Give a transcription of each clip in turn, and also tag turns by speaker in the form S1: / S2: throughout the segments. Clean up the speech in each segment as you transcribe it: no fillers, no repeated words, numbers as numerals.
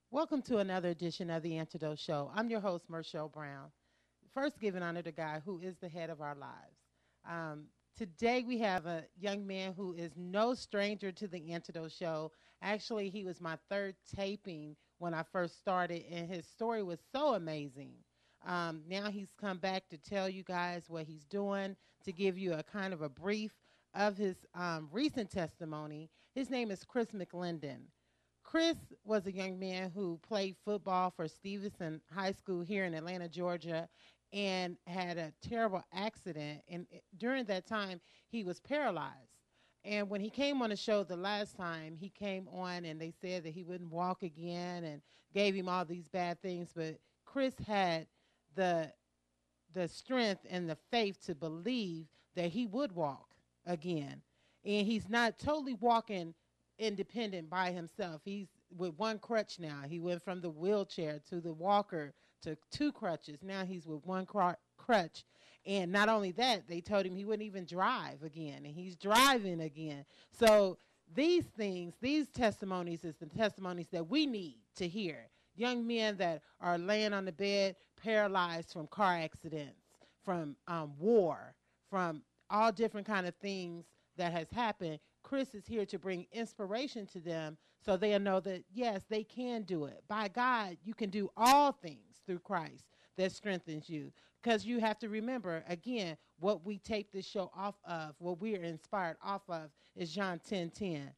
S1: Welcome to another edition of the Antidoteshow. I'm your host, Marshall Brown. First, giving honor to God, who is the head of our lives. Um, Today, we have a young man who is no stranger to the Antidote Show. Actually, he was my third taping when I first started, and his story was so amazing. Now he's come back to tell you guys what he's doing, to give you a kind of a brief of his recent testimony. His name is Chris McClendan. Chris was a young man who played football for Stevenson High School here in Atlanta, Georgia, and had a terrible accident. And during that time, he was paralyzed. And when he came on the show the last time, he came on and they said that he wouldn't walk again and gave him all these bad things. But Chris had the the strength and the faith to believe that he would walk again. And he's not totally walking independent by himself. He's with one crutch now. He went from the wheelchair to the walker to two crutches. Now he's with one crutch. And not only that, they told him he wouldn't even drive again, and he's driving again. So these things, these testimonies is the testimonies that we need to hear. Young men that are laying on the bed, paralyzed from car accidents, from war, from all different kind of things that has happened. Chris is here to bring inspiration to them so they'll know that, yes, they can do it. By God, you can do all things through Christ that strengthens you. Because you have to remember, again, what we take this show off of, what we are inspired off of, is John 10:10.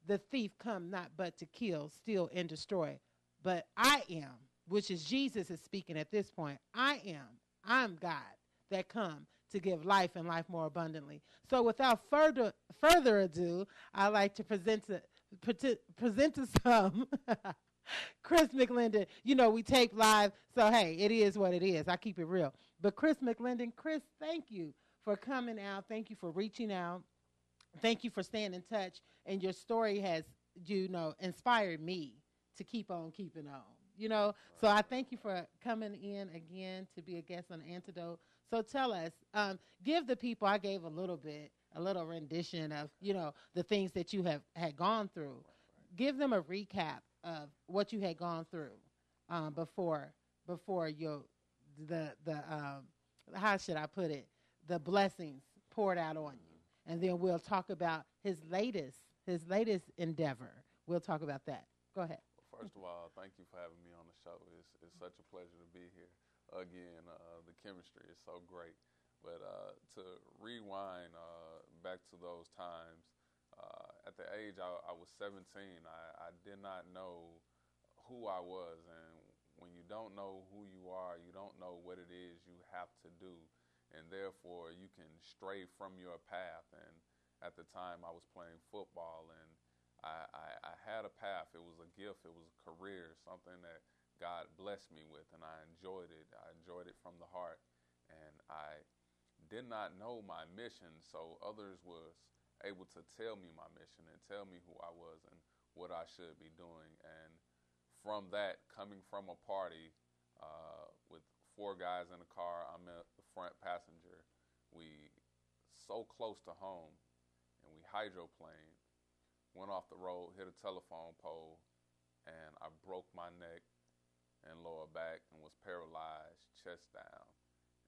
S1: The thief come not but to kill, steal, and destroy. But I am, which is Jesus is speaking at this point. I'm God that come to give life and life more abundantly. So without further ado, I'd like to present to some Chris McClendan. You know, we tape live, so hey, it is what it is. I keep it real. But Chris McClendan, Chris, thank you for coming out. Thank you for reaching out. Thank you for staying in touch. And your story has, inspired me to keep on keeping on. So I thank you for coming in again to be a guest on Antidote. So tell us, give the people, I gave a little rendition of, the things that you had gone through. Give them a recap of what you had gone through before how should I put it, the blessings poured out on you. And then we'll talk about his latest endeavor. We'll talk about that. Go ahead.
S2: First of all, thank you for having me on the show. It's such a pleasure to be here. Again, the chemistry is so great. But to rewind back to those times, at the age I was 17, I did not know who I was. And when you don't know who you are, you don't know what it is you have to do. And therefore, you can stray from your path. And at the time, I was playing football, and I had a path. It was a gift. It was a career, something that God blessed me with, and I enjoyed it. I enjoyed it from the heart, and I did not know my mission, so others was able to tell me my mission and tell me who I was and what I should be doing. And from that, coming from a party with four guys in a car, I'm at the front passenger. We so close to home, and we hydroplaned. Went off the road, hit a telephone pole, and I broke my neck and lower back and was paralyzed, chest down.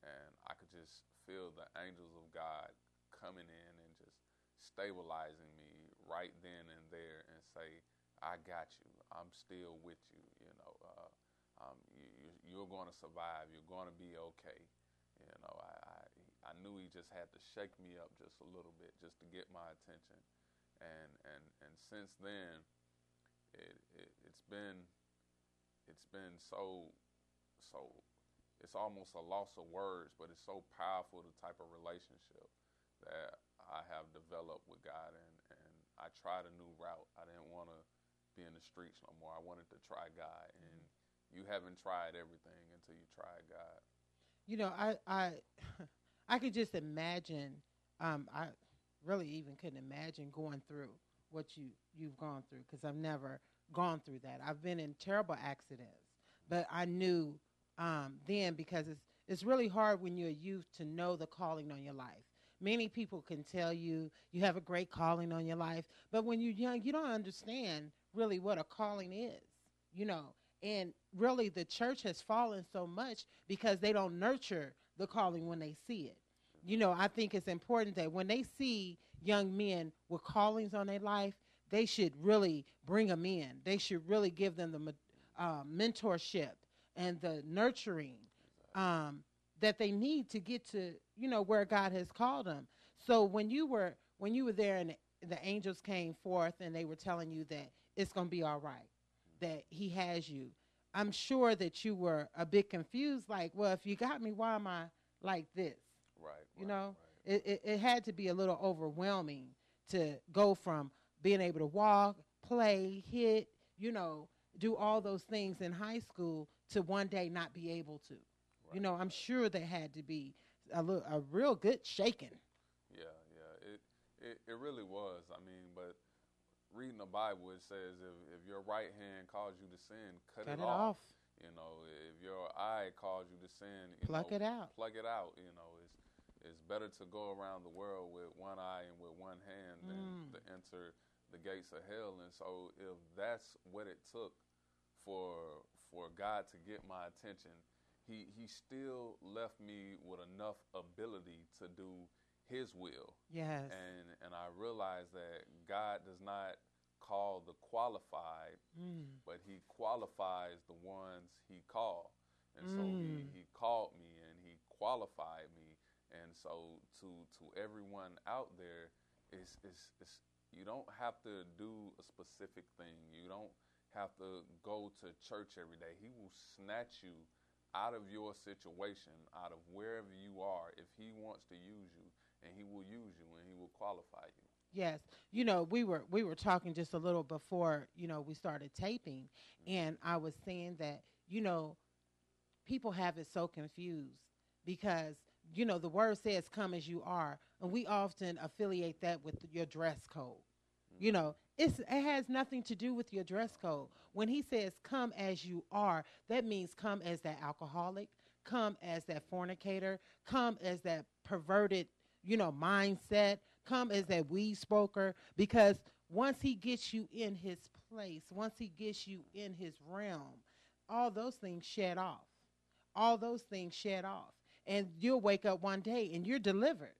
S2: And I could just feel the angels of God coming in and just stabilizing me right then and there and say, I got you. I'm still with you. You're going to survive. You're going to be okay. I knew he just had to shake me up just a little bit just to get my attention. And since then, it's been so it's almost a loss of words, but it's so powerful, the type of relationship that I have developed with God, and I tried a new route. I didn't want to be in the streets no more. I wanted to try God, and you haven't tried everything until you try God.
S1: I could just imagine. I really even couldn't imagine going through what you've gone through, because I've never gone through that. I've been in terrible accidents, but I knew then, because it's really hard when you're a youth to know the calling on your life. Many people can tell you have a great calling on your life, but when you're young, you don't understand really what a calling is, And really, the church has fallen so much because they don't nurture the calling when they see it. I think it's important that when they see young men with callings on their life, they should really bring them in. They should really give them the mentorship and the nurturing that they need to get to where God has called them. So when you were there and the angels came forth and they were telling you that it's going to be all right, that He has you, I'm sure that you were a bit confused. Like, well, if you got me, why am I like this?
S2: Right.
S1: You
S2: Right.
S1: know,
S2: Right.
S1: it had to be a little overwhelming to go from being able to walk, play, hit, do all those things in high school to one day not be able to.
S2: Right.
S1: I'm sure there had to be a real good shaking.
S2: Yeah. Yeah. It really was. I mean, but reading the Bible, it says if your right hand calls you to sin, cut
S1: Cut
S2: it
S1: it
S2: off.
S1: off.
S2: If your eye calls you to sin,
S1: Pluck it out.
S2: plug it out. It's better to go around the world with one eye and with one hand than to enter the gates of hell. And so, if that's what it took for God to get my attention, He still left me with enough ability to do His will.
S1: Yes.
S2: And I realized that God does not call the qualified, but He qualifies the ones He called. And so he called me and He qualified me. And so to everyone out there, it's you don't have to do a specific thing. You don't have to go to church every day. He will snatch you out of your situation, out of wherever you are, if He wants to use you, and He will use you and He will qualify you.
S1: Yes. We were talking just a little before, we started taping, and I was saying that, people have it so confused because, the word says come as you are, and we often affiliate that with your dress code. It has nothing to do with your dress code. When He says come as you are, that means come as that alcoholic, come as that fornicator, come as that perverted, mindset, come as that weed smoker, because once He gets you in His place, once He gets you in His realm, all those things shed off. All those things shed off. And you'll wake up one day and you're delivered.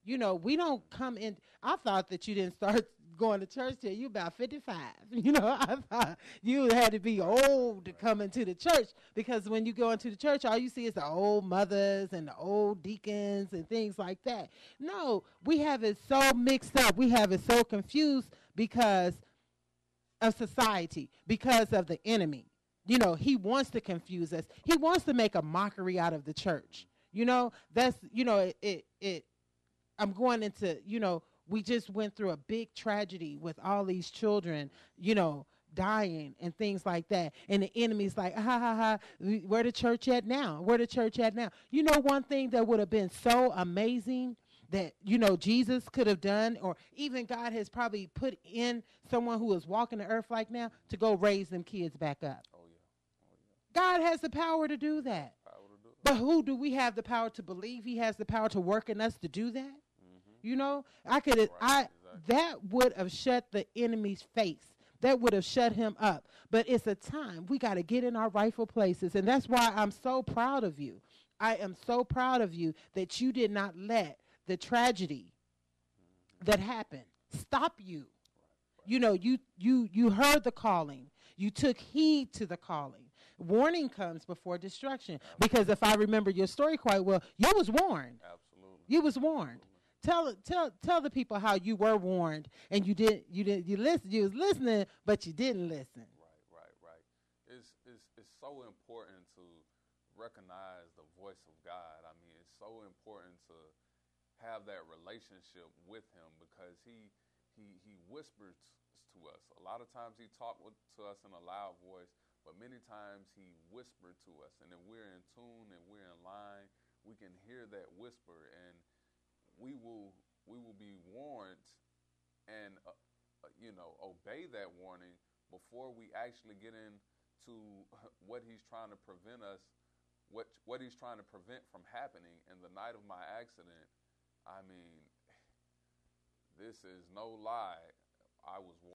S1: We don't come in. I thought that you didn't start going to church till you about 55. I thought you had to be old to come into the church, because when you go into the church, all you see is the old mothers and the old deacons and things like that. No, we have it so mixed up. We have it so confused because of society, because of the enemy. He wants to confuse us. He wants to make a mockery out of the church. That's, I'm going into, we just went through a big tragedy with all these children, dying and things like that. And the enemy's like, ha, ha, ha, where the church at now? Where the church at now? One thing that would have been so amazing that, Jesus could have done, or even God has probably put in someone who is walking the earth like now to go raise them kids back up.
S2: Oh, yeah.
S1: God has the power to do that. But who do we have the power to believe He has the power to work in us to do that?
S2: Exactly.
S1: That would have shut the enemy's face. That would have shut him up. But it's a time we got to get in our rightful places. And that's why I'm so proud of you. I am so proud of you that you did not let the tragedy that happened stop you. You heard the calling. You took heed to the calling. Warning comes before destruction. Because if I remember your story quite well, you was warned.
S2: Absolutely.
S1: You was warned. Tell the people how you were warned and you was listening, but you didn't listen.
S2: Right. It's so important to recognize the voice of God. I mean, it's so important to have that relationship with Him, because He whispers to us. A lot of times He talks to us in a loud voice, but many times He whispered to us. And if we're in tune and we're in line, we can hear that whisper, and we will be warned and obey that warning before we actually get into what He's trying to prevent us, what He's trying to prevent from happening. In the night of my accident, I mean, this is no lie, I was